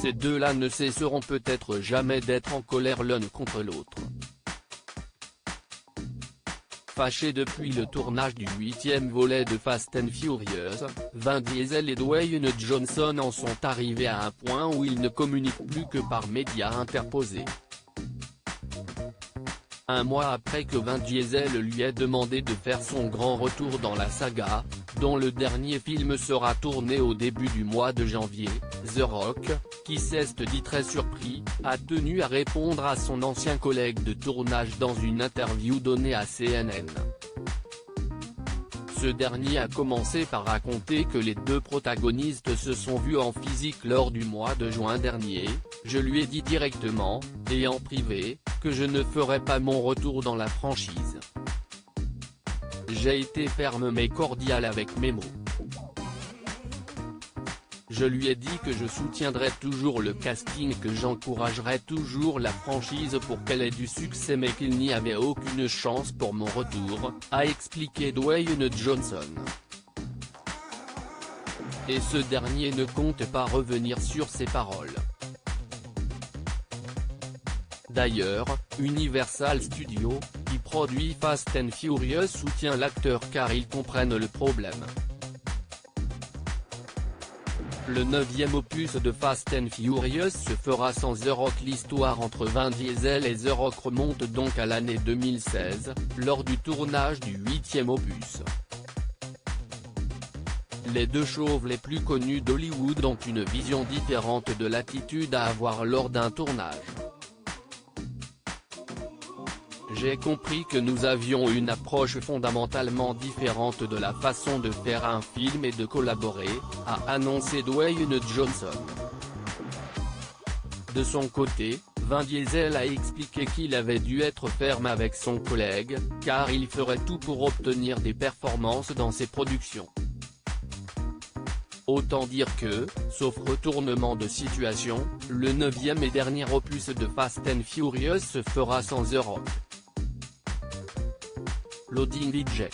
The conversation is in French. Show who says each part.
Speaker 1: Ces deux-là ne cesseront peut-être jamais d'être en colère l'un contre l'autre. Fâchés depuis le tournage du 8e volet de Fast and Furious, Vin Diesel et Dwayne Johnson en sont arrivés à un point où ils ne communiquent plus que par médias interposés. Un mois après que Vin Diesel lui ait demandé de faire son grand retour dans la saga, dont le dernier film sera tourné au début du mois de janvier, The Rock, qui s'est dit très surpris, a tenu à répondre à son ancien collègue de tournage dans une interview donnée à CNN. Ce dernier a commencé par raconter que les deux protagonistes se sont vus en physique lors du mois de juin dernier. Je lui ai dit directement, et en privé, que je ne ferais pas mon retour dans la franchise. J'ai été ferme mais cordial avec mes mots. Je lui ai dit que je soutiendrais toujours le casting, que j'encouragerais toujours la franchise pour qu'elle ait du succès mais qu'il n'y avait aucune chance pour mon retour, a expliqué Dwayne Johnson. Et ce dernier ne compte pas revenir sur ses paroles. D'ailleurs, Universal Studios, qui produit Fast and Furious, soutient l'acteur car ils comprennent le problème. Le 9e opus de Fast and Furious se fera sans The Rock. L'histoire entre Vin Diesel et The Rock remonte donc à l'année 2016, lors du tournage du 8e opus. Les deux chauves les plus connus d'Hollywood ont une vision différente de l'attitude à avoir lors d'un tournage. J'ai compris que nous avions une approche fondamentalement différente de la façon de faire un film et de collaborer, a annoncé Dwayne Johnson. De son côté, Vin Diesel a expliqué qu'il avait dû être ferme avec son collègue, car il ferait tout pour obtenir des performances dans ses productions. Autant dire que, sauf retournement de situation, le 9e et dernier opus de Fast and Furious se fera sans The Rock. Loading DJ.